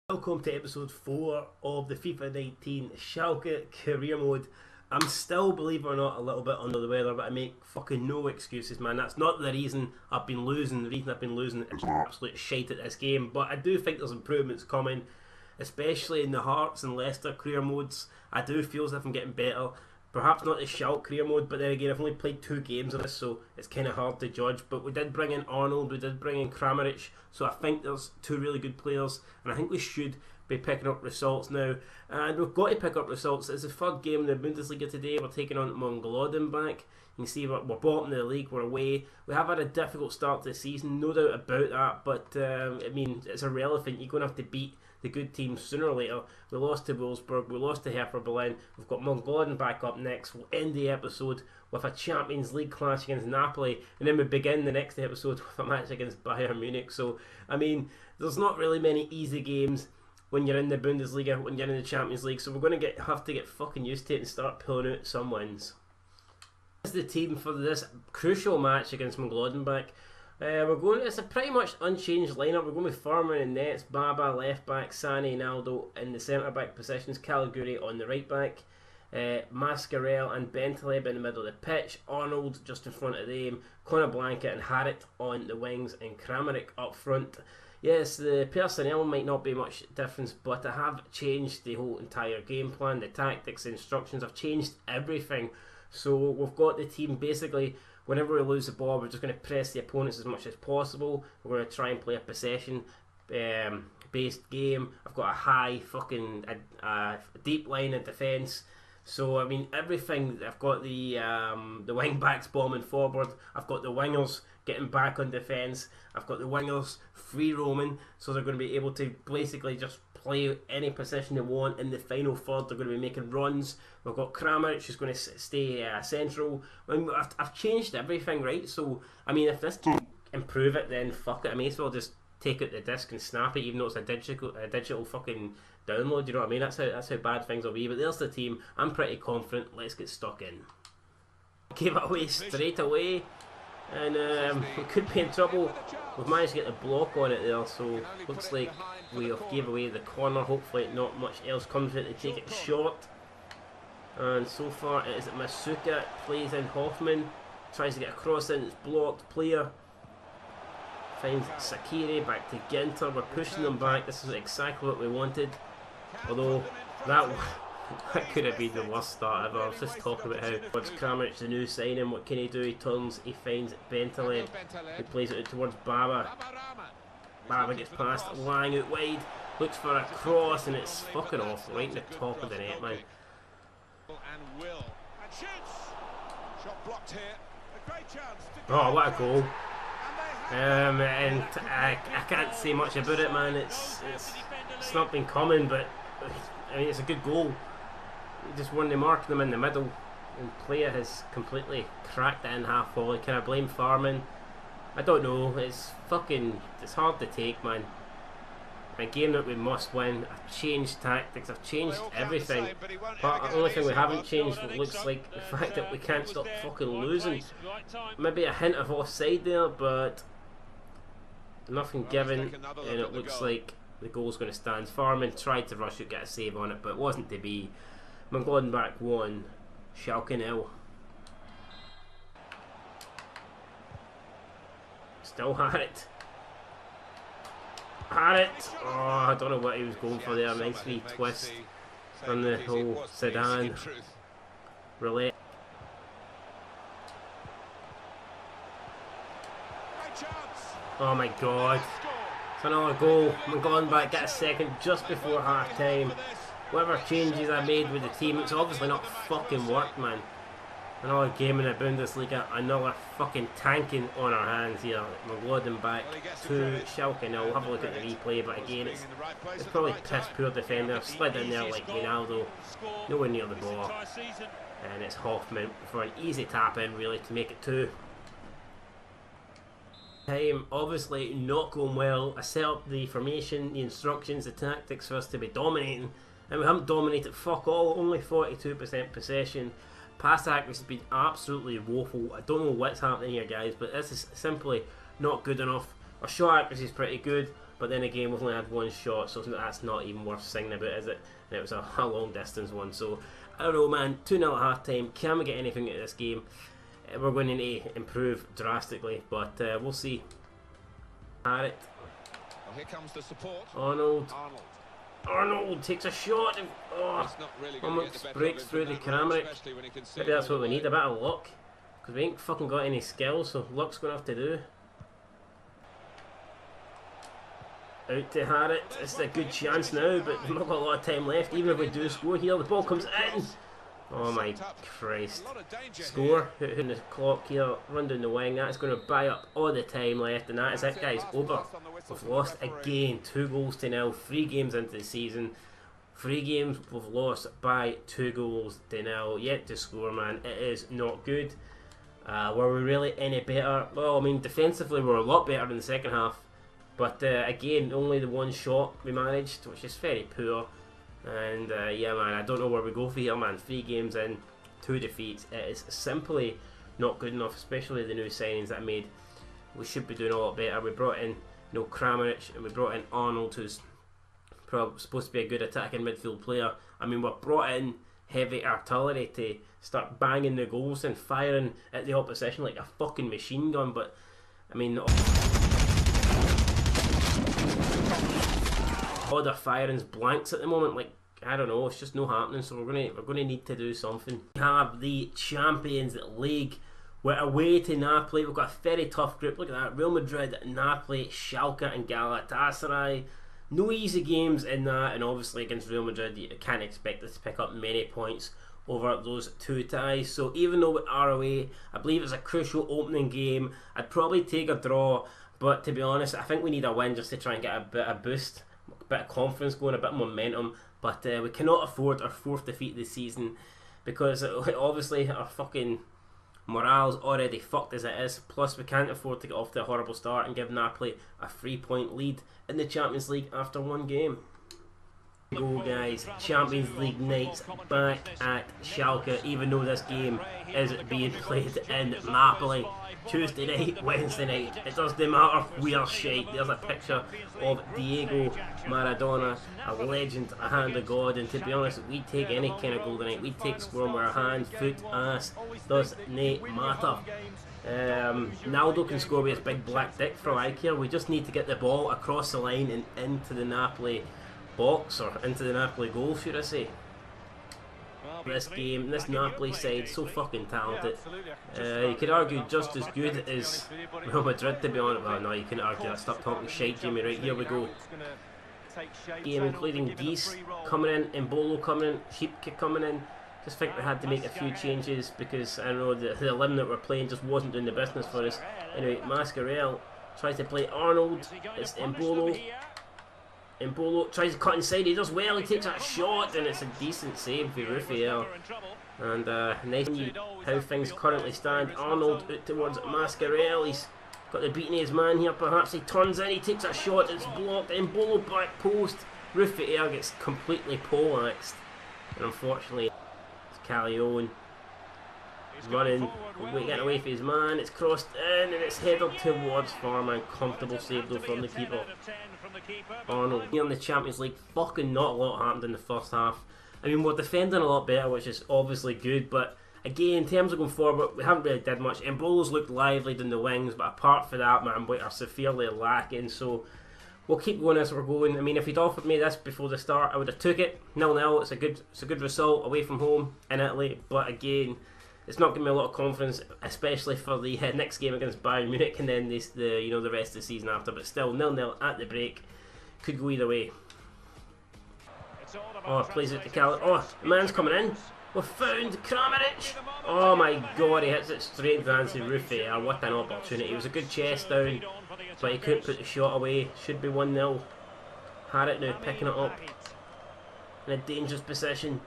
Welcome to episode 4 of the FIFA 19 Schalke career mode. I'm still, believe it or not, a little bit under the weather, but I make fucking no excuses, man. That's not the reason I've been losing. The reason I've been losing is absolute shite at this game. But I do think there's improvements coming, especially in the Hearts and Leicester career modes. I do feel as if I'm getting better. Perhaps not the Schalke career mode, but then again, I've only played 2 games of this, so it's kind of hard to judge. But we did bring in Arnold, we did bring in Kramaric, so I think there's 2 really good players, and I think we should be picking up results now. And we've got to pick up results. It's the 3rd game in the Bundesliga today. We're taking on Mönchengladbach. You can see we're bottom of the league, we're away. We have had a difficult start to the season, no doubt about that, but I mean, it's irrelevant. You're going to have to beat the good teams sooner or later. We lost to Wolfsburg, we lost to Hertha Berlin. We've got Mönchengladbach up next. We'll end the episode with a Champions League clash against Napoli, and then we begin the next episode with a match against Bayern Munich. So, I mean, there's not really many easy games when you're in the Bundesliga, when you're in the Champions League, so we're going to have to get fucking used to it and start pulling out some wins. This is the team for this crucial match against Mönchengladbach. It's a pretty much unchanged lineup. We're going with Farmer in nets, Baba left back, Sane and Aldo in the centre back positions, Caliguri on the right back, Mascarell and Bentaleb in the middle of the pitch, Arnold just in front of them, Conor Blanket and Harrit on the wings, and Kramaric up front. Yes, the personnel might not be much difference, but I have changed the whole entire game plan, the tactics, the instructions. I've changed everything. So we've got the team basically, whenever we lose the ball, we're just going to press the opponents as much as possible. We're going to try and play a possession based game. I've got a high fucking deep line of defence. So I mean everything. I've got the wing backs bombing forward. I've got the wingers getting back on defence. I've got the wingers free roaming, so they're going to be able to basically just play any position they want in the final third. They're going to be making runs. We've got Kramaric who's going to stay central. I mean, I've changed everything, right? So I mean, if this can improve it, then fuck it. I may as well just take out the disc and snap it, even though it's a digital fucking download. You know what I mean? That's how bad things will be. But there's the team. I'm pretty confident. Let's get stuck in. Gave it away straight away, and we could be in trouble. We've managed to get the block on it there, so looks like we gave away the corner. Hopefully not much else comes of it to take it short. And so far it is Masuka, plays in Hoffman, tries to get a cross in, it's blocked, player finds Sakiri, back to Ginter. We're pushing them back. This is exactly what we wanted, although that could have been the worst start ever. I was just talking about how towards Kramaric, the new signing, what can he do? He turns, he finds Bentaleb, he plays it out towards Baba. Baba gets past, Lang out wide, looks for a cross, and it's fucking off right in the top of the net, man. Oh, what a goal. And I can't say much about it, man. It's not been coming, but I mean, it's a good goal. He just won the mark them in the middle, and player has completely cracked it in half volley. Can I blame Farman? I don't know. It's hard to take, man. A game that we must win. I've changed tactics, I've changed everything, but the only thing we haven't changed looks like the fact that we can't stop fucking losing. Maybe a hint of offside there, but nothing given, and it looks like the goal's going to stand. Farman tried to rush it, get a save on it, but it wasn't to be. Mönchengladbach 1, Schalke 0. Still Harrit. Oh, I don't know what he was going for there. Nice wee twist on the whole Sedan relay. Oh my god. It's another goal. Mönchengladbach get a second just before half time. Whatever changes I made with the team, it's obviously not fucking worked, man. Another game in the Bundesliga, another fucking tanking on our hands here. Mönchengladbach 2, Schalke 0. We'll have a look at the replay, but again, it's probably piss poor defender. Slid in there like Ronaldo, nowhere near the ball. And it's Hoffman for an easy tap in, really, to make it 2. Time obviously not going well. I set up the formation, the instructions, the tactics for us to be dominating, and we haven't dominated fuck all. Only 42% possession. Pass accuracy has been absolutely woeful. I don't know what's happening here, guys, but this is simply not good enough. Our shot accuracy is pretty good. But then again, we've only had one shot, so that's not even worth singing about, is it? And it was a long distance one. So I don't know, man. 2-0 at half time. Can we get anything out of this game? We're going to need to improve drastically, but we'll see. Harrit. Well, here comes the support. Arnold takes a shot and almost breaks through the Kramaric. Maybe that's what we need, a bit of luck, because we ain't fucking got any skill, so luck's going to have to do. Out to Harrit. It's a good chance now, but we've not got a lot of time left. Even if we do score here, the ball comes in. Oh my Christ. Score. Hitting the clock here. Run down the wing. That's going to buy up all the time left, and that is it, guys. Over. We've lost again. 2-0. 3 games into the season. 3 games we've lost by 2-0. Yet to score, man. It is not good. Were we really any better? Well, I mean, defensively we were a lot better in the second half. But again, only the one shot we managed, which is very poor. And yeah, man, I don't know where we go for here, man. 3 games in, 2 defeats. It is simply not good enough, especially the new signings that I made. We should be doing a lot better. We brought in, Kramaric, and we brought in Arnold, who's probably supposed to be a good attacking midfield player. I mean, we brought in heavy artillery to start banging the goals and firing at the opposition like a fucking machine gun. But I mean, all their firing's blanks at the moment. Like, I don't know, it's just no happening. So we're gonna need to do something. We have the Champions League. We're away to Napoli. We've got a very tough group. Look at that: Real Madrid, Napoli, Schalke, and Galatasaray. No easy games in that, and obviously against Real Madrid, you can't expect us to pick up many points over those 2 ties. So even though we are away, I believe it's a crucial opening game. I'd probably take a draw, but to be honest, I think we need a win just to try and get a bit of boost, a bit of confidence going, a bit of momentum. But we cannot afford our 4th defeat this season, because obviously our fucking morale's already fucked as it is. Plus we can't afford to get off to a horrible start and give Napoli a 3-point lead in the Champions League after 1 game. Go, guys, Champions League nights back at Schalke, even though this game is being played in Napoli. Tuesday night, Wednesday night, it doesn't matter, we are shite. There's a picture of Diego Maradona, a legend, a hand of God, and to be honest, we take any kind of goal tonight. We take scoring with our hand, foot, ass, does not matter. Naldo can score with his big black dick for all I care. We just need to get the ball across the line and into the Napoli box, or into the Napoli goal, should I say. This game, this Napoli side, so fucking talented. You could argue just as good as Real Madrid, to be honest. Well, no, you couldn't argue. Stop talking shite, Jimmy. Right, here we go. Game including Geese coming in, Embolo coming in, Sheepke coming in. Just think we had to make a few changes because I know the 11 that we're playing just wasn't doing the business for us. Anyway, Mascarell tries to play Arnold. It's Embolo. Embolo tries to cut inside, he does well, he takes that shot, and it's a decent save for Rufiel. And nice how things currently stand. Arnold out towards Mascarell, he's got the beating of his man here, perhaps he turns in, he takes a shot, it's blocked, Embolo back post, Rufiel gets completely poleaxed, and unfortunately it's Callejon running, getting away from his man, it's crossed in, and it's headed towards Farman. Comfortable save though from the keeper. Arnold here in the Champions League, fucking not a lot happened in the first half. I mean, we're defending a lot better, which is obviously good, but again, in terms of going forward, we haven't really did much. Embolo's looked lively down the wings, but apart from that, man, we are severely lacking, so we'll keep going as we're going. I mean, if he'd offered me this before the start, I would have took it. 0-0, it's a good result away from home in Italy, but again, it's not giving me a lot of confidence, especially for the next game against Bayern Munich, and then the rest of the season after. But still, 0-0 at the break, could go either way. Oh, plays it to Cal. Oh, the man's coming in. We've found Kramaric. Oh my God, he hits it straight into Nancy Rufiel. What an opportunity! It was a good chest down, but he couldn't put the shot away. Should be 1-0. Harrit now picking it up in a dangerous position.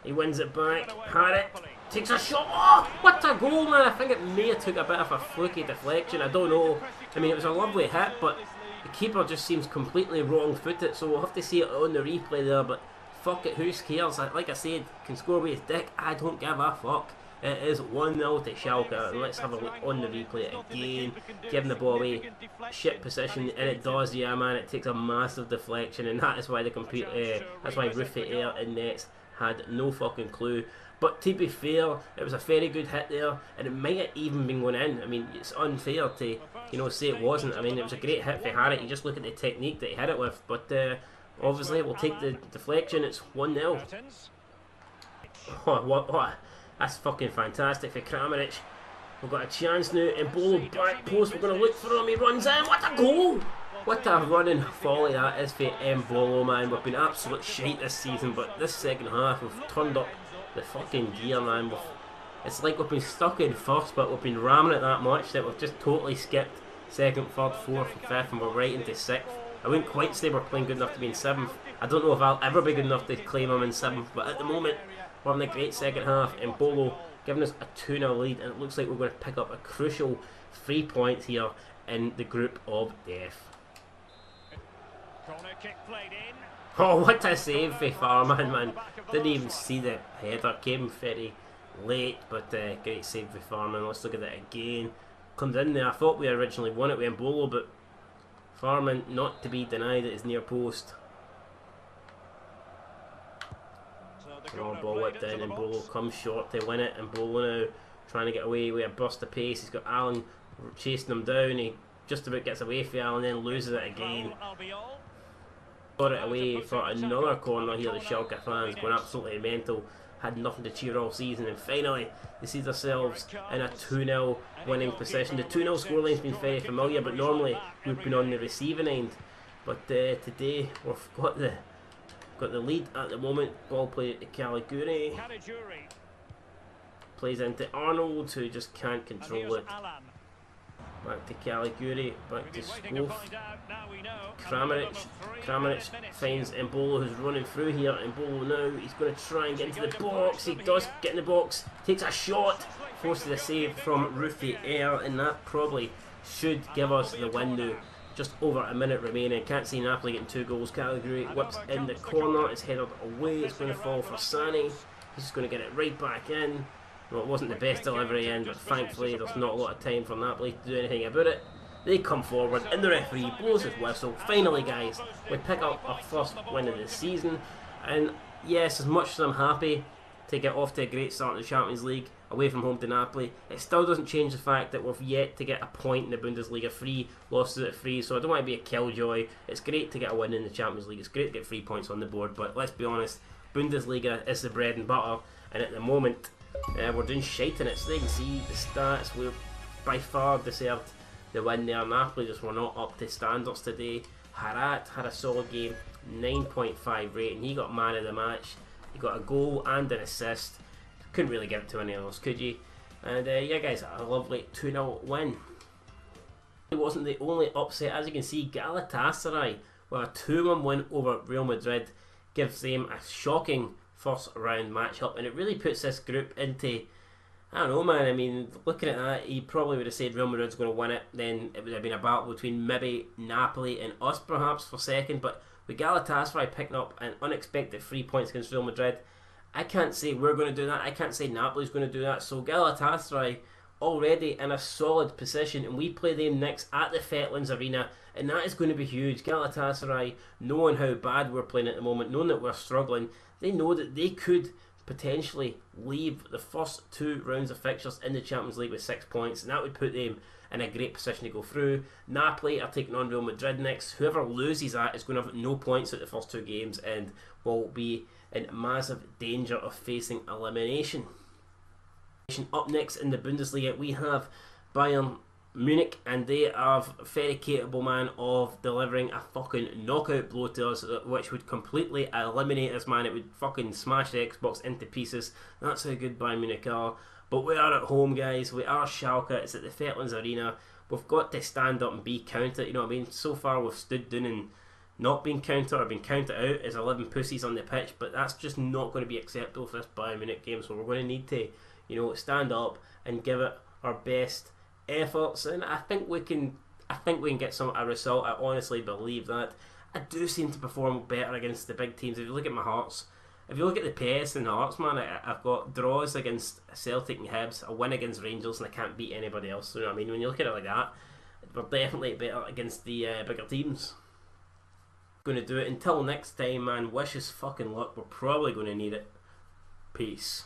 He wins it back. Harrit takes a shot. Oh, what a goal, man. I think it may have took a bit of a fluky deflection. I don't know. I mean, it was a lovely hit, but the keeper just seems completely wrong-footed, so we'll have to see it on the replay there, but fuck it, who cares? Like I said, can score with his dick. I don't give a fuck. It is 1-0 to Schalke, and let's have a look on the replay again. Giving the ball away, shit position, and it does, yeah man, it takes a massive deflection, and that is why that's why Rufier in nets had no fucking clue. But to be fair, it was a very good hit there, and it might have even been going in. I mean, it's unfair to, say it wasn't. I mean, it was a great hit for Harry. You just look at the technique that he hit it with. But obviously, we'll take the deflection. It's 1-0. What? That's fucking fantastic for Kramaric. We've got a chance now. Embolo back post. We're going to look for him. He runs in. What a goal! What a running volley that is for Embolo, man. We've been absolute shite this season, but this second half we've turned up the fucking gear, man. It's like we've been stuck in first, but we've been ramming it that much that we've just totally skipped second, third, fourth, and fifth, and we're right into sixth. I wouldn't quite say we're playing good enough to be in seventh. I don't know if I'll ever be good enough to claim I'm in seventh, but at the moment we're in a great second half. Embolo giving us a 2-0 lead, and it looks like we're going to pick up a crucial 3 points here in the group of death. Corner kick played in. Oh, what a save for Farman, man. Didn't even see the header. Came very late, but great save for Farman. Let's look at it again. Comes in there. I thought we originally won it with Embolo, but Farman not to be denied at his near post. Ball whipped in. Embolo comes short to win it. Embolo now trying to get away with a burst of pace. He's got Allen chasing him down. He just about gets away from Allen, then loses it again. Got it away for another corner here. The Schalke fans going absolutely mental. Had nothing to cheer all season, and finally they see themselves in a 2-0 winning position. The 2-0 scoreline's been very familiar, but normally we've been on the receiving end. But today we've got the lead at the moment. Ball played to Caliguri. Plays into Arnold, who just can't control it. Back to Caliguri, back to Scoof. Kramaric finds Embolo, who's running through here. Embolo now, he's going to try and get into the box. He does get in the box, takes a shot, forces a save from Rufier, and that probably should give us the win now. Just over a minute remaining. Can't see Napoli getting 2 goals. Caliguri whips in the corner, it's headed away, it's going to fall for Sani. He's just going to get it right back in. Well, it wasn't the best delivery in, but thankfully there's not a lot of time for Napoli to do anything about it. They come forward and the referee blows his whistle. Finally, guys, we pick up our first win of the season. And yes, as much as I'm happy to get off to a great start in the Champions League away from home to Napoli, it still doesn't change the fact that we've yet to get a point in the Bundesliga. 3 losses at 3, so I don't want to be a killjoy. It's great to get a win in the Champions League. It's great to get 3 points on the board, but let's be honest, Bundesliga is the bread and butter, and at the moment we're doing shite in it. So they can see the stats. We're by far deserved the win there. Napoli just were not up to standards today. Harat had a solid game, 9.5 rating. He got man of the match. He got a goal and an assist. Couldn't really give it to anyone else, could you? And yeah, guys, a lovely 2-0 win. It wasn't the only upset. As you can see, Galatasaray with a 2-1 win over Real Madrid gives them a shocking first round matchup, and it really puts this group into, I don't know, man. I mean, looking at that, he probably would have said Real Madrid's going to win it. Then it would have been a battle between maybe Napoli and us perhaps for second, but with Galatasaray picking up an unexpected 3 points against Real Madrid, I can't say we're going to do that. I can't say Napoli's going to do that. So Galatasaray already in a solid position, and we play them next at the Fetlands Arena, and that is going to be huge. Galatasaray, knowing how bad we're playing at the moment, knowing that we're struggling, they know that they could potentially leave the first 2 rounds of fixtures in the Champions League with 6 points, and that would put them in a great position to go through. Napoli are taking on Real Madrid next. Whoever loses that is going to have no points at the first 2 games and will be in massive danger of facing elimination. Up next in the Bundesliga, we have Bayern Munich, and they are very capable, man, of delivering a fucking knockout blow to us, which would completely eliminate us, man. It would fucking smash the Xbox into pieces. That's how good Bayern Munich are. But we are at home, guys. We are Schalke. It's at the Fetlands Arena. We've got to stand up and be counted. You know what I mean? So far, we've stood down and not been counted or been counted out as 11 pussies on the pitch. But that's just not going to be acceptable for this Bayern Munich game. So we're going to need to, stand up and give it our best efforts, and I think we can get a result. I honestly believe that. I do seem to perform better against the big teams. If you look at my Hearts, if you look at the PS and Hearts, man, I've got draws against Celtic and Hibs, a win against Rangers, and I can't beat anybody else. You know what I mean? When you look at it like that, we're definitely better against the bigger teams. Going to do it. Until next time, man, wish us fucking luck. We're probably going to need it. Peace.